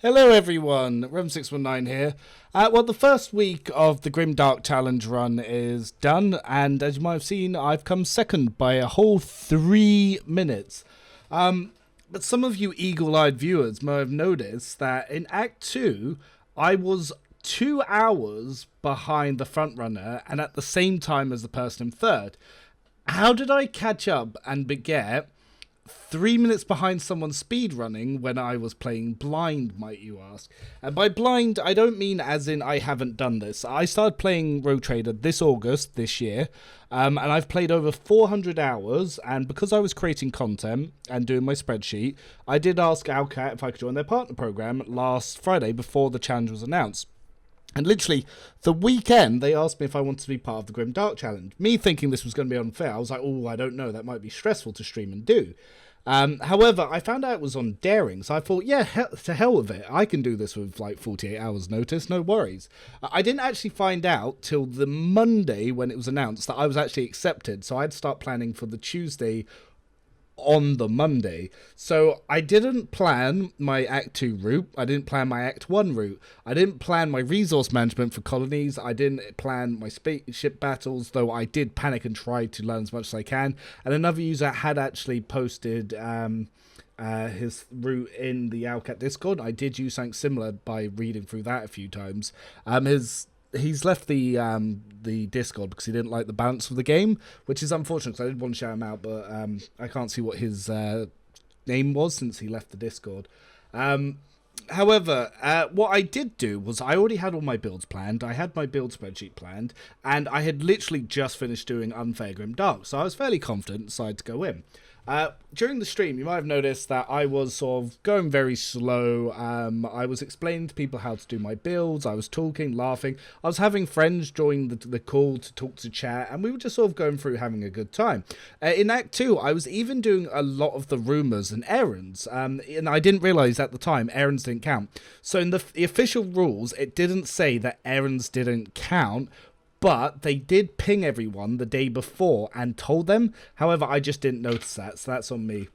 Hello everyone, Rem619 here. Well, the first week of the Grimdark challenge run is done, and as you might have seen, I've come second by a whole 3 minutes. But some of you eagle-eyed viewers may have noticed that in Act 2, I was 2 hours behind the frontrunner and at the same time as the person in third. How did I catch up and get 3 minutes behind someone speed running when I was playing blind, might you ask? And by blind, I don't mean as in I haven't done this. I started playing Rogue Trader this August, this year, and I've played over 400 hours, and because I was creating content and doing my spreadsheet, I did ask Alcat if I could join their partner program last Friday before the challenge was announced. And literally, the weekend, they asked me if I wanted to be part of the Grimdark challenge. Me thinking this was going to be unfair, I was like, oh, I don't know, that might be stressful to stream and do. However, I found out it was on Daring, so I thought, yeah, to hell with it. I can do this with like 48 hours notice, no worries. I didn't actually find out till the Monday when it was announced that I was actually accepted, so I'd start planning for the Tuesday on the Monday. So I didn't plan my Act 2 route, I didn't plan my Act 1 route, I didn't plan my resource management for colonies, I didn't plan my spaceship battles, though I did panic and try to learn as much as I can. And another user had actually posted his route in the Alcat Discord. I did use something similar by reading through that a few times. He's left the Discord because he didn't like the balance of the game, which is unfortunate because I did want to shout him out, but I can't see what his name was since he left the Discord. However, what I did do was I already had all my builds planned, I had my build spreadsheet planned, and I had literally just finished doing Unfair Grimdark, so I was fairly confident and decided to go in. During the stream, you might have noticed that I was sort of going very slow. I was explaining to people how to do my builds. I was talking, laughing. I was having friends join the call to talk to chat, and we were just sort of going through having a good time. In Act 2, I was even doing a lot of the rumours and errands, and I didn't realise at the time errands didn't count. So in the official rules, it didn't say that errands didn't count, but they did ping everyone the day before and told them. However, I just didn't notice that, so that's on me.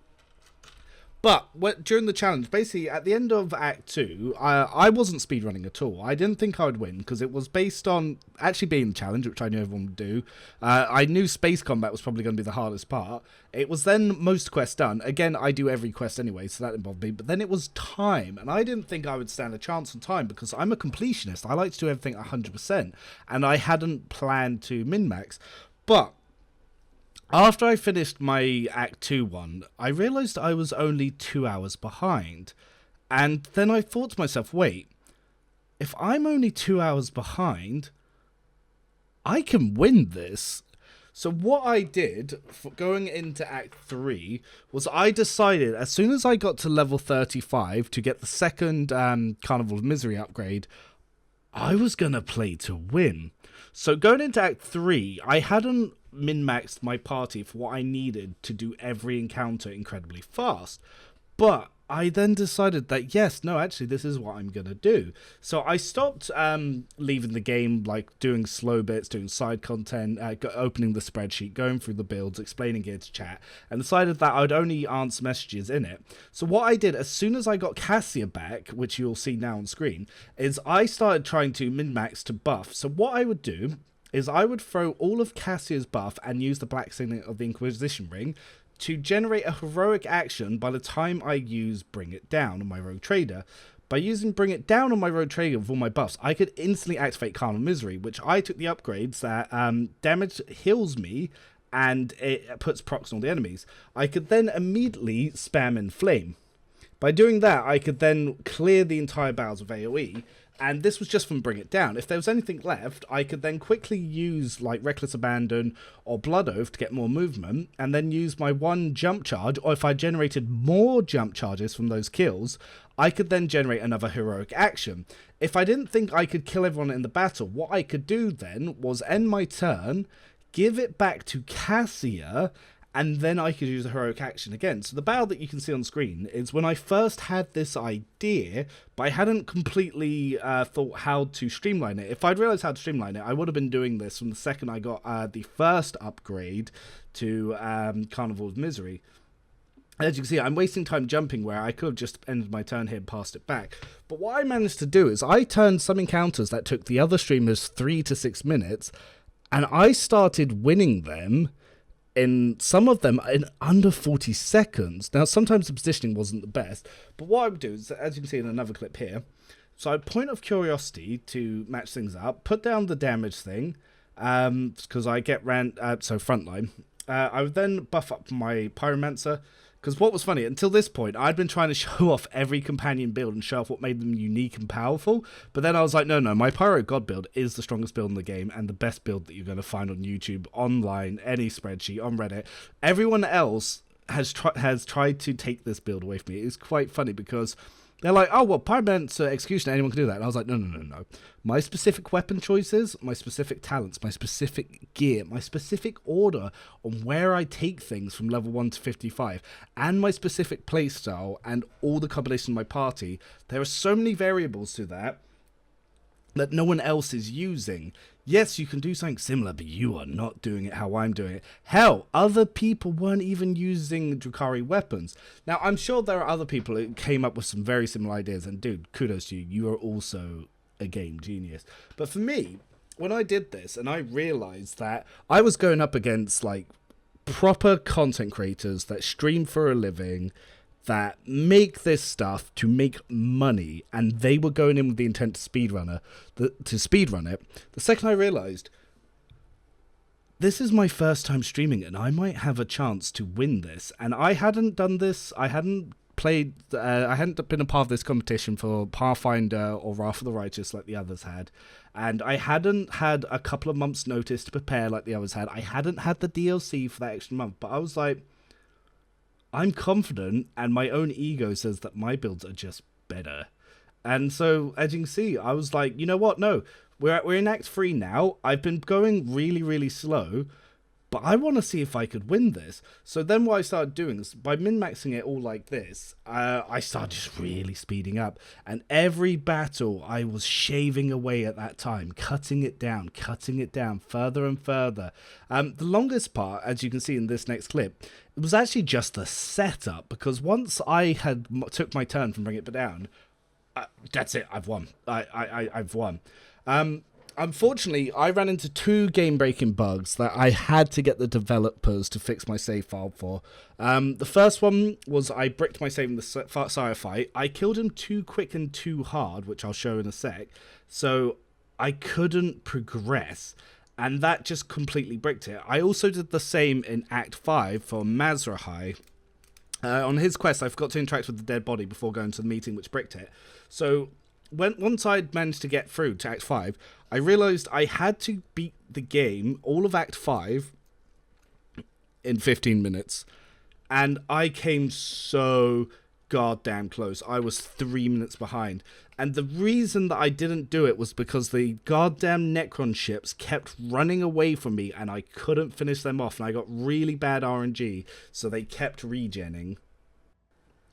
But during the challenge, basically at the end of Act 2, I wasn't speedrunning at all. I didn't think I would win because it was based on actually being the challenge, which I knew everyone would do. I knew space combat was probably going to be the hardest part. It was then most quests done. Again, I do every quest anyway, so that didn't bother me. But then it was time, and I didn't think I would stand a chance on time because I'm a completionist. I like to do everything 100%, and I hadn't planned to min-max. But after I finished my Act 2 one, I realised I was only 2 hours behind. And then I thought to myself, wait, if I'm only 2 hours behind, I can win this. So what I did for going into Act 3 was I decided as soon as I got to level 35 to get the second Carnival of Misery upgrade, I was going to play to win. So going into Act 3, I hadn't min-maxed my party for what I needed to do every encounter incredibly fast. But I then decided that, yes, no, actually, this is what I'm going to do. So I stopped leaving the game, like doing slow bits, doing side content, opening the spreadsheet, going through the builds, explaining it to chat, and decided that I'd only answer messages in it. So what I did, as soon as I got Cassia back, which you'll see now on screen, is I started trying to min-max to buff. So what I would do is I would throw all of Cassia's buff and use the black signet of the Inquisition ring to generate a heroic action by the time I use Bring It Down on my Rogue Trader. By using Bring It Down on my Rogue Trader with all my buffs, I could instantly activate Carnival Misery, which I took the upgrades that damage heals me and it puts procs on all the enemies. I could then immediately spam Inflame. By doing that, I could then clear the entire battles with AoE, and this was just from Bring It Down. If there was anything left, I could then quickly use like Reckless Abandon or Blood Oath to get more movement, and then use my one jump charge, or if I generated more jump charges from those kills, I could then generate another heroic action. If I didn't think I could kill everyone in the battle, what I could do then was end my turn, give it back to Cassia, and then I could use a heroic action again. So the battle that you can see on screen is when I first had this idea, but I hadn't completely thought how to streamline it. If I'd realised how to streamline it, I would have been doing this from the second I got the first upgrade to Carnival of Misery. As you can see, I'm wasting time jumping where I could have just ended my turn here and passed it back. But what I managed to do is I turned some encounters that took the other streamers 3 to 6 minutes, and I started winning them, in some of them in under 40 seconds. Now, sometimes the positioning wasn't the best, but what I would do is, as you can see in another clip here, so I'd point of curiosity to match things up, put down the damage thing, because I get frontline. I would then buff up my Pyromancer. Because what was funny, until this point, I'd been trying to show off every companion build and show off what made them unique and powerful. But then I was like, no, my Pyro God build is the strongest build in the game and the best build that you're going to find on YouTube, online, any spreadsheet, on Reddit. Everyone else has tried to take this build away from me. It's quite funny because they're like, oh, well, Pyromancer Executioner, anyone can do that. And I was like, no. My specific weapon choices, my specific talents, my specific gear, my specific order on where I take things from level 1 to 55, and my specific playstyle and all the combinations of my party, there are so many variables to that no one else is using. Yes, you can do something similar, but you are not doing it how I'm doing it. Hell, other people weren't even using Drukhari weapons. Now, I'm sure there are other people who came up with some very similar ideas, and dude, kudos to you. You are also a game genius. But for me, when I did this, and I realized that I was going up against, like, proper content creators that stream for a living, that make this stuff to make money, and they were going in with the intent to speedrun it. The second I realized this is my first time streaming and I might have a chance to win this, and I hadn't done this, I hadn't been a part of this competition for Pathfinder or Wrath of the Righteous like the others had, and I hadn't had a couple of months notice to prepare like the others had. I hadn't had the DLC for that extra month, but I was like, I'm confident, and my own ego says that my builds are just better. And so, as you can see, I was like, you know what? No, we're in Act 3 now. I've been going really, really slow, but I want to see if I could win this. So then what I started doing is, by min-maxing it all like this, I started just really speeding up. And every battle, I was shaving away at that time, cutting it down, further and further. The longest part, as you can see in this next clip, it was actually just the setup, because once I had took my turn from bringing it down, that's it, I've won. I've won. Unfortunately, I ran into 2 game-breaking bugs that I had to get the developers to fix my save file for. The first one was I bricked my save in the Sire fight. I killed him too quick and too hard, which I'll show in a sec, so I couldn't progress, and that just completely bricked it. I also did the same in Act 5 for Mazrahai. On his quest, I forgot to interact with the dead body before going to the meeting, which bricked it. So once I'd managed to get through to Act 5, I realised I had to beat the game, all of Act 5, in 15 minutes. And I came so goddamn close. I was 3 minutes behind. And the reason that I didn't do it was because the goddamn Necron ships kept running away from me and I couldn't finish them off. And I got really bad RNG, so they kept regenning.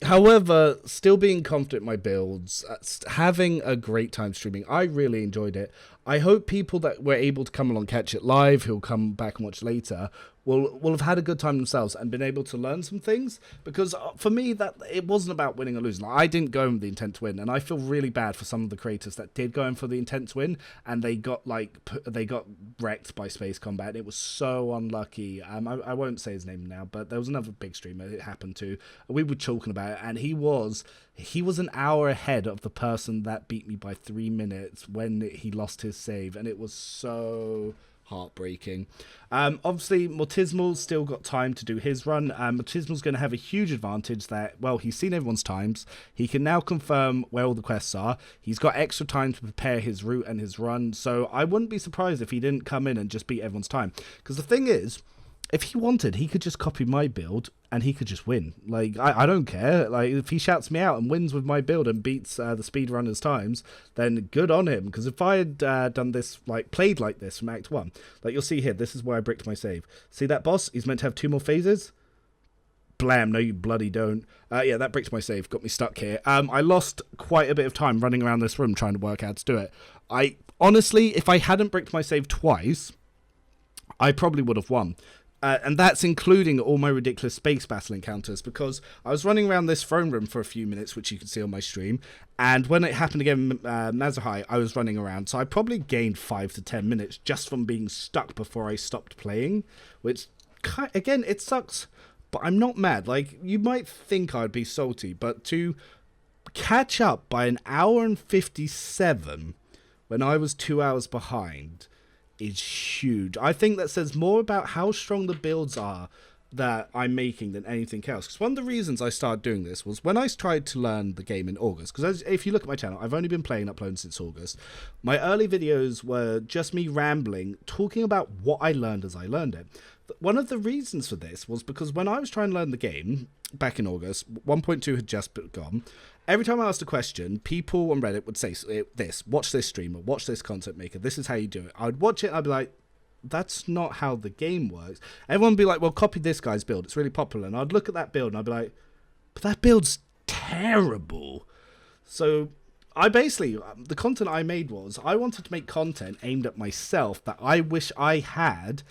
However, still being confident in my builds, having a great time streaming, I really enjoyed it. I hope people that were able to come along catch it live, who'll come back and watch later, will have had a good time themselves and been able to learn some things. Because for me, that it wasn't about winning or losing. Like, I didn't go in with the intent to win, and I feel really bad for some of the creators that did go in for the intent to win, and they got wrecked by space combat. It was so unlucky. I won't say his name now, but there was another big streamer it happened to. We were talking about it, and he was an hour ahead of the person that beat me by 3 minutes when he lost his save, and it was so heartbreaking. Obviously, Mortismal's still got time to do his run. Mortismal's going to have a huge advantage that, well, he's seen everyone's times. He can now confirm where all the quests are. He's got extra time to prepare his route and his run, so I wouldn't be surprised if he didn't come in and just beat everyone's time. Because the thing is, if he wanted, he could just copy my build and he could just win. Like, I don't care. Like, if he shouts me out and wins with my build and beats the speedrunners' times, then good on him. Because if I had done this, like, played like this from Act 1, like you'll see here, this is where I bricked my save. See that boss? He's meant to have 2 more phases. Blam, no you bloody don't. Yeah, that bricked my save, got me stuck here. I lost quite a bit of time running around this room trying to work out how to do it. Honestly, if I hadn't bricked my save twice, I probably would have won. And that's including all my ridiculous space battle encounters, because I was running around this throne room for a few minutes, which you can see on my stream, and when it happened again, Mazahai, I was running around, so I probably gained 5 to 10 minutes just from being stuck before I stopped playing, which, again, it sucks, but I'm not mad. Like, you might think I'd be salty, but to catch up by 1 hour and 57 when I was 2 hours behind is huge. I think that says more about how strong the builds are that I'm making than anything else. Because one of the reasons I started doing this was when I tried to learn the game in August. Because if you look at my channel, I've only been playing and uploading since August. My early videos were just me rambling, talking about what I learned as I learned it. One of the reasons for this was because when I was trying to learn the game back in August, 1.2 had just gone. Every time I asked a question, people on Reddit would say this, watch this streamer, watch this content maker, this is how you do it. I would watch it and I'd be like, that's not how the game works. Everyone would be like, well, copy this guy's build, it's really popular. And I'd look at that build and I'd be like, but that build's terrible. So I basically, the content I made was, I wanted to make content aimed at myself that I wish I had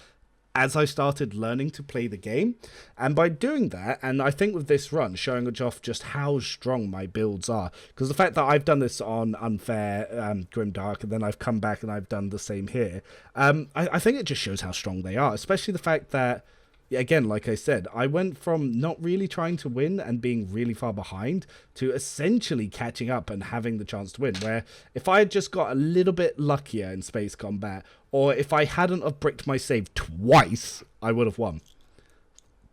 as I started learning to play the game. And by doing that, and I think with this run, showing off just how strong my builds are, because the fact that I've done this on Unfair, Grimdark, and then I've come back and I've done the same here, I think it just shows how strong they are, especially the fact that, again, like I said, I went from not really trying to win and being really far behind to essentially catching up and having the chance to win, where if I had just got a little bit luckier in space combat, or if I hadn't have bricked my save twice, I would have won.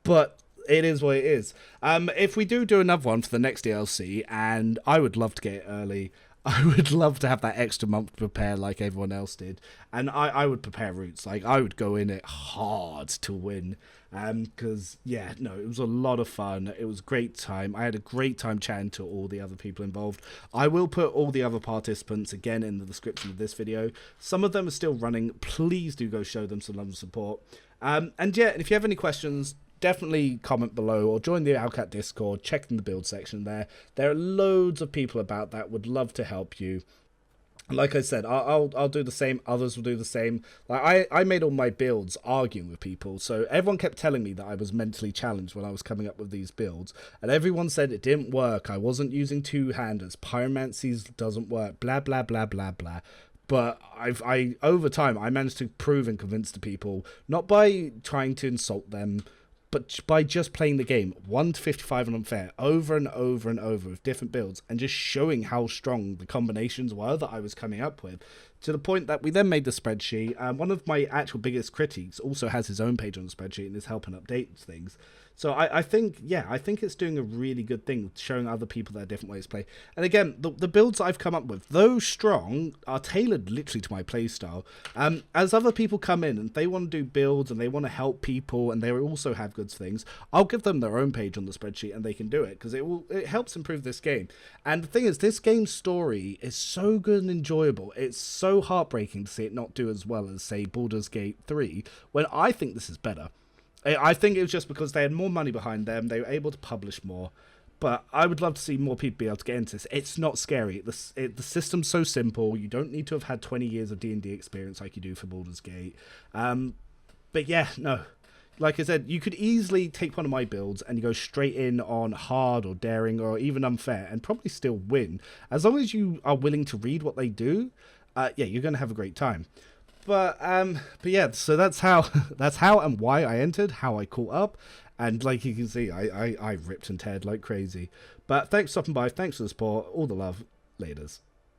But it is what it is. If we do another one for the next DLC, and I would love to get it early, I would love to have that extra month to prepare like everyone else did. And I would prepare routes. Like, I would go in it hard to win. Because, yeah, no, it was a lot of fun. It was a great time. I had a great time chatting to all the other people involved. I will put all the other participants, again, in the description of this video. Some of them are still running. Please do go show them some love and support. And, yeah, if you have any questions, definitely comment below or join the Owlcat Discord, check in the build section there. There are loads of people about that would love to help you. Like I said, I'll do the same, others will do the same. Like I made all my builds arguing with people, so everyone kept telling me that I was mentally challenged when I was coming up with these builds, and everyone said it didn't work, I wasn't using two-handers, pyromancies doesn't work, blah blah blah blah blah. But I over time I managed to prove and convince the people, not by trying to insult them, but by just playing the game 1 to 55 and Unfair over and over and over with different builds, and just showing how strong the combinations were that I was coming up with, to the point that we then made the spreadsheet. One of my actual biggest critics also has his own page on the spreadsheet and is helping update things. So I think, yeah, I think it's doing a really good thing, showing other people there are different ways to play. And again, the builds I've come up with, though strong, are tailored literally to my playstyle. As other people come in and they want to do builds and they want to help people and they also have good things, I'll give them their own page on the spreadsheet and they can do it, because it helps improve this game. And the thing is, this game's story is so good and enjoyable. It's so heartbreaking to see it not do as well as, say, Baldur's Gate 3, when I think this is better. I think it was just because they had more money behind them, they were able to publish more, but I would love to see more people be able to get into this. It's not scary. The system's so simple, you don't need to have had 20 years of D&D experience like you do for Baldur's Gate. But yeah, no. Like I said, you could easily take one of my builds and you go straight in on hard or daring or even unfair and probably still win. As long as you are willing to read what they do, yeah, you're going to have a great time. But yeah, so that's how and why I entered, how I caught up, and like you can see, I ripped and teared like crazy. But thanks for stopping by, thanks for the support, all the love, laters.